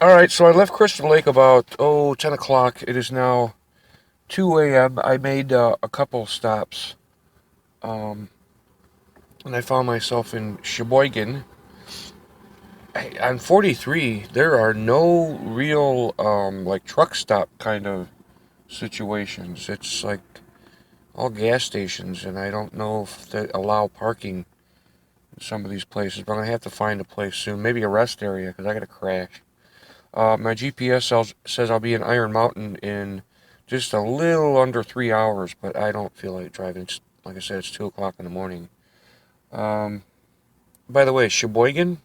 Alright, so I left Crystal Lake about, 10 o'clock. It is now 2 a.m. I made a couple stops, um, and I found myself in Sheboygan. On 43, there are no real, like, truck stop kind of situations. It's like all gas stations, and I don't know if they allow parking in some of these places, but I'm going to have to find a place soon. Maybe a rest area, because I got to crash. My GPS says I'll be in Iron Mountain in just a little under 3 hours, but I don't feel like driving. Like I said, it's 2 o'clock in the morning. Um, by the way, Sheboygan,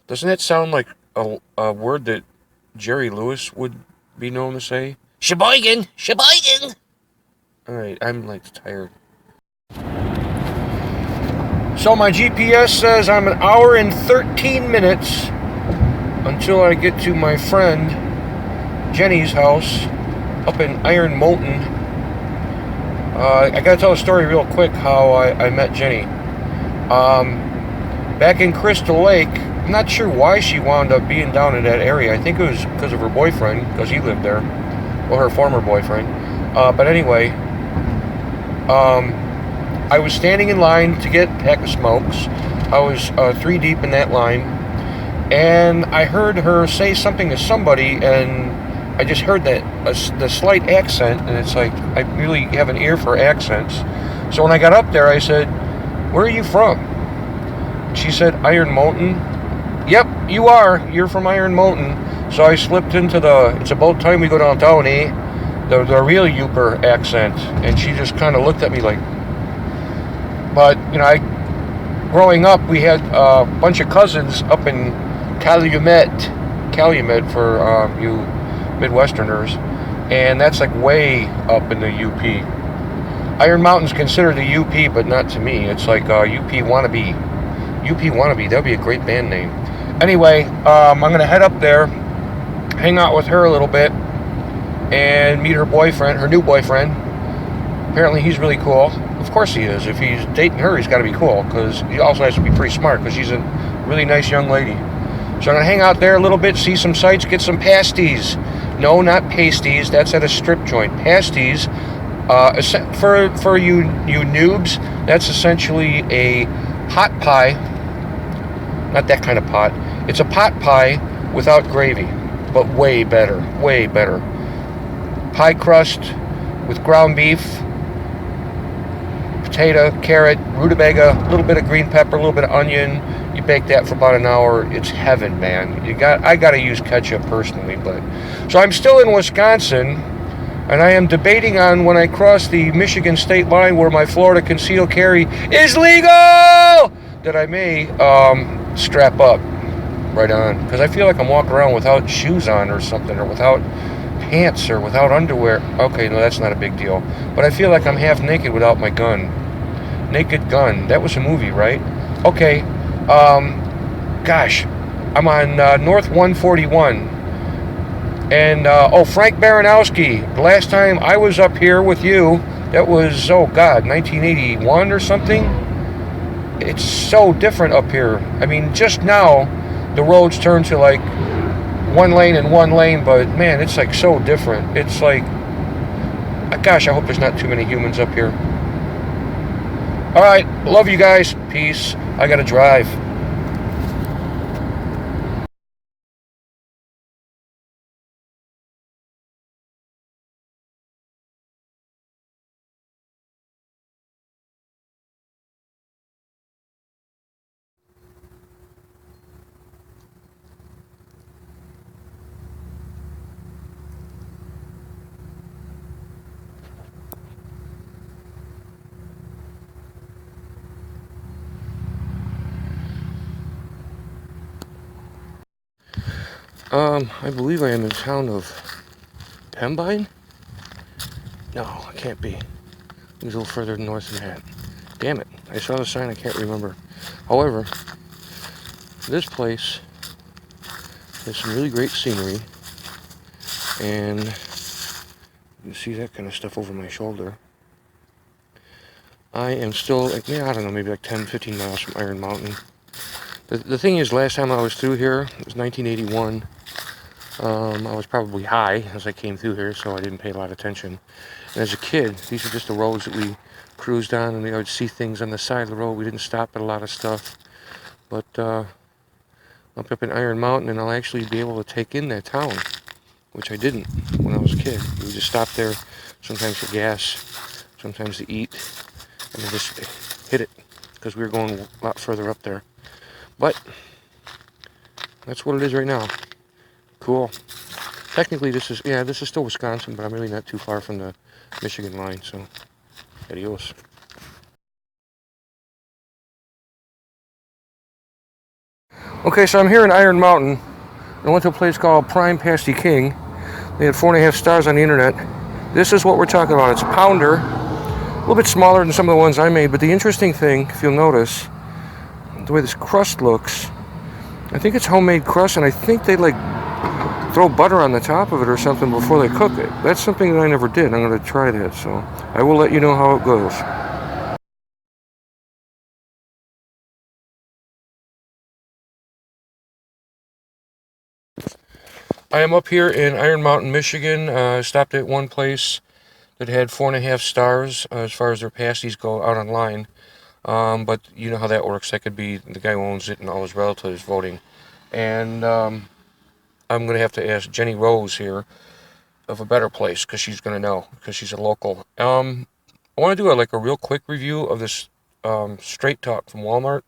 doesn't that sound like a word that Jerry Lewis would be known to say? Sheboygan! Sheboygan! Alright, I'm like tired. So my GPS says I'm an hour and 13 minutes until I get to my friend Jenny's house up in Iron Mountain. I gotta tell a story real quick how I met Jenny. Back in Crystal Lake, I'm not sure why she wound up being down in that area. I think it was because of her boyfriend, because he lived there. Well, her former boyfriend. But anyway, I was standing in line to get a pack of smokes. I was 3 deep in that line, and I heard her say something to somebody, and I just heard that the slight accent, and it's like I really have an ear for accents. So when I got up there, I said, "Where are you from?" She said, "Iron Mountain." "Yep, you are. You're from Iron Mountain." So I slipped into "It's about time we go downtown, eh?" The real Yooper accent, and she just kind of looked at me like. But growing up, we had a bunch of cousins up in Calumet for you Midwesterners, and that's like way up in the UP. Iron Mountain's considered a UP, but not to me. It's like UP wannabe. UP wannabe. That'd be a great band name. Anyway, I'm gonna head up there, hang out with her a little bit, and meet her boyfriend, her new boyfriend. Apparently, he's really cool. Of course he is. If he's dating her, he's got to be cool, because he also has to be pretty smart, because she's a really nice young lady. So I'm going to hang out there a little bit, see some sights, get some pasties. No, not pasties. That's at a strip joint. Pasties, for you noobs, that's essentially a pot pie. Not that kind of pot. It's a pot pie without gravy, but way better. Way better. Pie crust with ground beef, potato, carrot, rutabaga, a little bit of green pepper, a little bit of onion. You bake that for about an hour. It's heaven, man. I gotta use ketchup personally, but so I'm still in Wisconsin, and I am debating on when I cross the Michigan state line where my Florida concealed carry is legal, that I may strap up right on, because I feel like I'm walking around without shoes on or something, or without pants or without underwear. Okay, no, that's not a big deal, but I feel like I'm half naked without my gun. Naked Gun, that was a movie, right? Okay, gosh, I'm on North 141, and Frank Baranowski, the last time I was up here with you, that was 1981 or something. It's so different up here. I mean, just now the roads turn to like one lane and one lane, but man, it's like so different. It's like, gosh, I hope there's not too many humans up here. All right, love you guys. Peace. I gotta drive. I believe I am in the town of Pembine? No, I can't be. It was a little further north than that. Damn it, I saw the sign, I can't remember. However, this place has some really great scenery, and you see that kind of stuff over my shoulder. I am still, like, I don't know, maybe like 10, 15 miles from Iron Mountain. The thing is, last time I was through here, it was 1981. I was probably high as I came through here, so I didn't pay a lot of attention. And as a kid, these are just the roads that we cruised on, and we would see things on the side of the road. We didn't stop at a lot of stuff. But up in Iron Mountain, and I'll actually be able to take in that town, which I didn't when I was a kid. We just stopped there, sometimes for gas, sometimes to eat, and then just hit it, because we were going a lot further up there. But that's what it is right now. Cool. Technically, this is still Wisconsin, but I'm really not too far from the Michigan line, so adios. Okay, so I'm here in Iron Mountain. I went to a place called Prime Pasty King. They had 4.5 stars on the internet. This is what we're talking about. It's a pounder, a little bit smaller than some of the ones I made, but the interesting thing, if you'll notice, the way this crust looks, I think it's homemade crust, and I think they like throw butter on the top of it or something before they cook it. That's something that I never did. I'm going to try that, so I will let you know how it goes. I am up here in Iron Mountain, Michigan. I stopped at one place that had 4.5 stars as far as their pasties go out online. But you know how that works. That could be the guy who owns it and all his relatives voting. And I'm going to have to ask Jenny Rose here of a better place, because she's going to know, because she's a local. I want to do a real quick review of this Straight Talk from Walmart.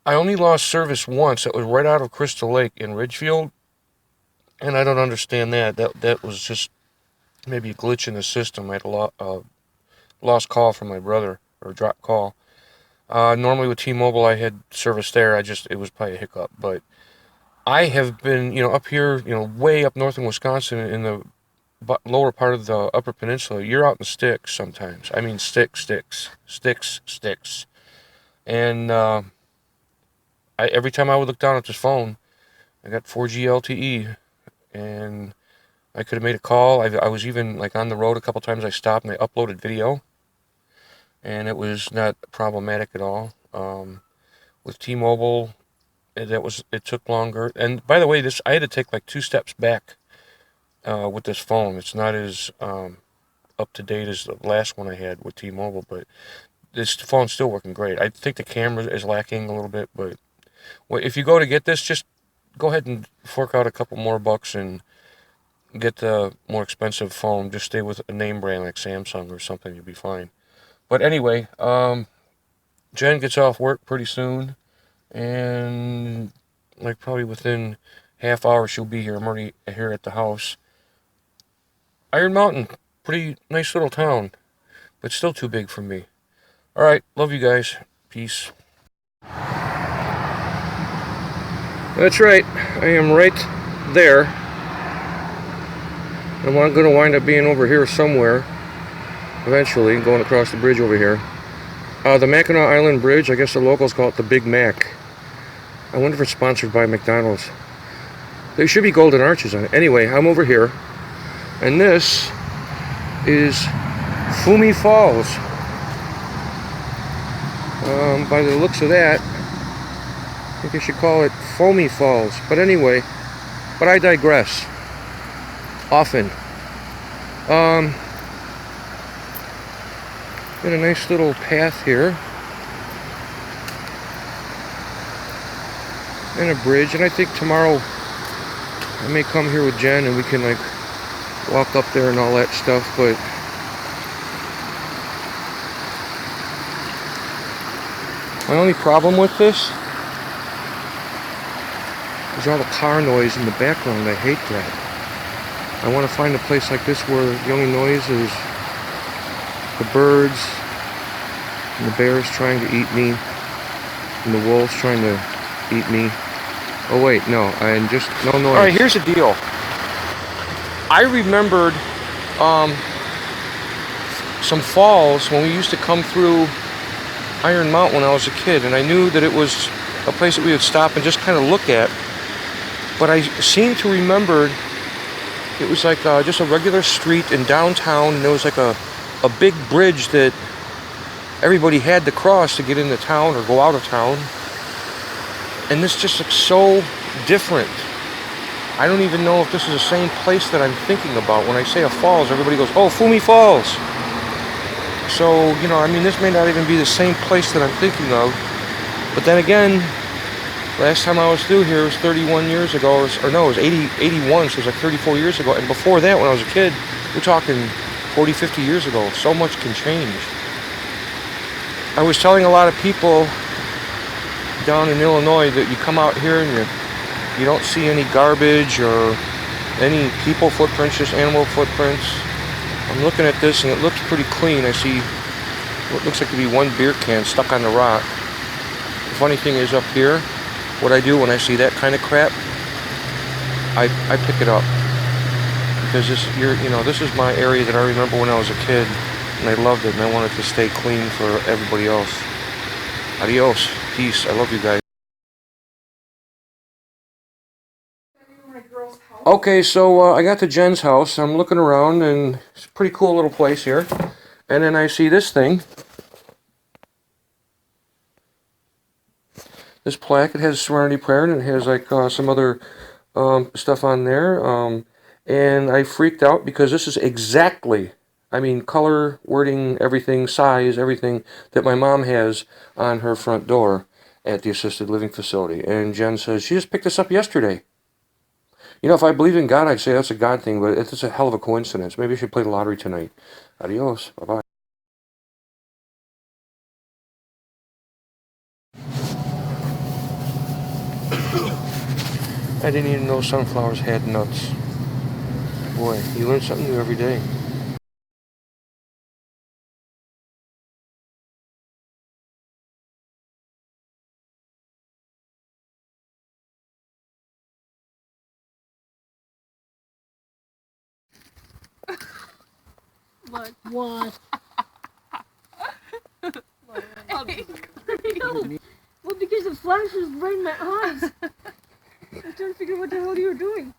I only lost service once. It was right out of Crystal Lake in Ridgefield, and I don't understand that. That was just maybe a glitch in the system. I had a lost call from my brother, or dropped call. Normally with T-Mobile, I had service there. It was probably a hiccup, but I have been, up here, way up north in Wisconsin, in the lower part of the Upper Peninsula. You're out in the sticks sometimes. I mean, sticks. And every time I would look down at this phone, I got 4G LTE, and I could have made a call. I was even on the road a couple times. I stopped and I uploaded video, and it was not problematic at all. With T-Mobile, it took longer. And by the way, I had to take 2 steps back with this phone. It's not as up to date as the last one I had with T-Mobile, but this phone's still working great. I think the camera is lacking a little bit, but if you go to get this, just go ahead and fork out a couple more bucks and get the more expensive phone. Just stay with a name brand like Samsung or something, you'll be fine. But anyway, Jen gets off work pretty soon, and probably within half hour she'll be here. I'm already here at the house. Iron Mountain, pretty nice little town, but still too big for me. Alright, love you guys. Peace. That's right, I am right there. I'm going to wind up being over here somewhere, eventually, going across the bridge over here. The Mackinac Island Bridge, I guess the locals call it the Big Mac. I wonder if it's sponsored by McDonald's. There should be golden arches on it. Anyway, I'm over here, and this is Fumi Falls. By the looks of that, I think I should call it Foamy Falls. But anyway, I digress. Often. Got a nice little path here. And a bridge. And I think tomorrow I may come here with Jen and we can walk up there and all that stuff. But my only problem with this is all the car noise in the background. I hate that. I want to find a place like this where the only noise is the birds and the bears trying to eat me and the wolves trying to eat me. Oh wait, no, and just no noise. All right, here's the deal. I remembered some falls when we used to come through Iron Mountain when I was a kid, and I knew that it was a place that we would stop and just kind of look at. But I seem to remember it was like just a regular street in downtown, and there was like a big bridge that everybody had to cross to get into town or go out of town. And this just looks so different. I don't even know if this is the same place that I'm thinking about. When I say a falls, everybody goes, oh, Fumi Falls. So, you know, I mean, this may not even be the same place that I'm thinking of. But then again, last time I was through here was 31 years ago, or no, it was 81, so it was like 34 years ago. And before that, when I was a kid, we're talking 40, 50 years ago. So much can change. I was telling a lot of people down in Illinois that you come out here and you don't see any garbage or any people footprints, just animal footprints. I'm looking at this and it looks pretty clean. I see what looks like to be one beer can stuck on the rock. The funny thing is up here, what I do when I see that kind of crap, I pick it up. Because this is my area that I remember when I was a kid, and I loved it, and I wanted to stay clean for everybody else. Adios. Peace. I love you guys. Okay, so I got to Jen's house. I'm looking around, and it's a pretty cool little place here. And then I see this thing. This plaque. It has a Serenity Prayer, and it has like some other stuff on there. And I freaked out because this is exactly, I mean, color, wording, everything, size, everything that my mom has on her front door at the assisted living facility. And Jen says, she just picked this up yesterday. You know, if I believed in God, I'd say that's a God thing, but it's a hell of a coincidence. Maybe I should play the lottery tonight. Adios. Bye-bye. I didn't even know sunflowers had nuts. Boy, you learn something new every day. What? What? No. Well, because the flash was right in my eyes. I was trying to figure out what the hell you were doing.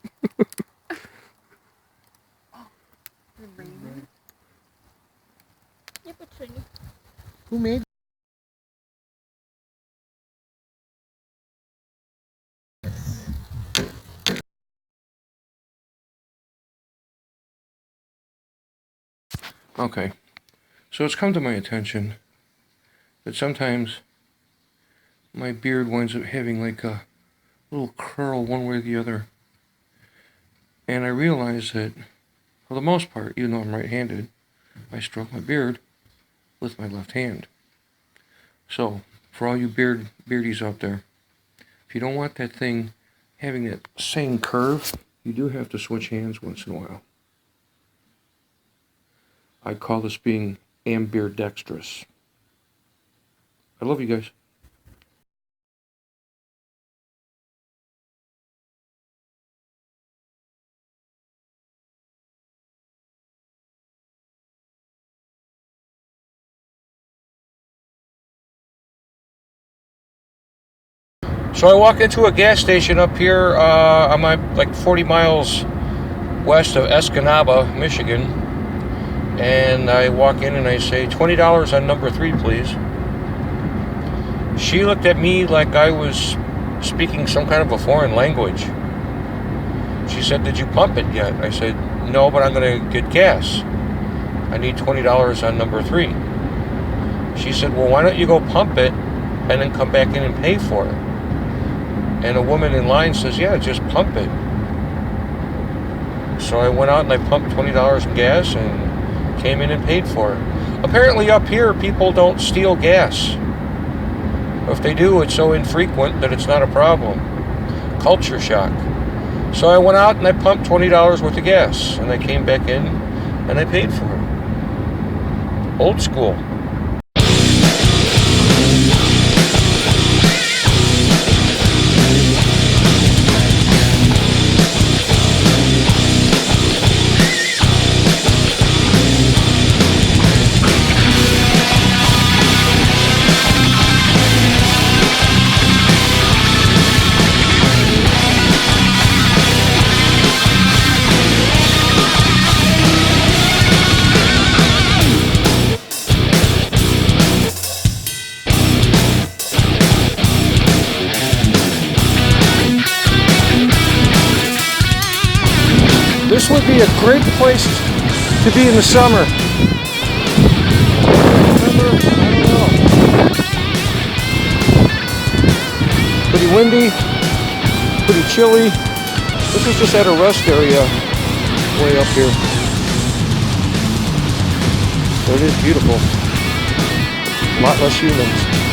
Yeah, but Trini. Who made? Okay, so it's come to my attention that sometimes my beard winds up having like a little curl one way or the other. And I realize that, for the most part, even though I'm right-handed, I stroke my beard with my left hand. So, for all you beardies out there, if you don't want that thing having that same curve, you do have to switch hands once in a while. I call this being ambidextrous. I love you guys. So I walk into a gas station up here on my like 40 miles west of Escanaba, Michigan, and I walk in and I say $20 on number 3, please. She looked at me like I was speaking some kind of a foreign language. She said, "Did you pump it yet?" I said, "No, but I'm going to get gas. I need $20 on number 3. She said, "Well, why don't you go pump it and then come back in and pay for it?" And a woman in line says, "Yeah, just pump it." So I went out and I pumped $20 in gas and came in and paid for it. Apparently up here, people don't steal gas. If they do, it's so infrequent that it's not a problem. Culture shock. So I went out and I pumped $20 worth of gas, and I came back in and I paid for it. Old school. This would be a great place to be in the summer. Remember? I don't know. Pretty windy, pretty chilly. This is just at a rest area way up here. So it is beautiful. A lot less humans.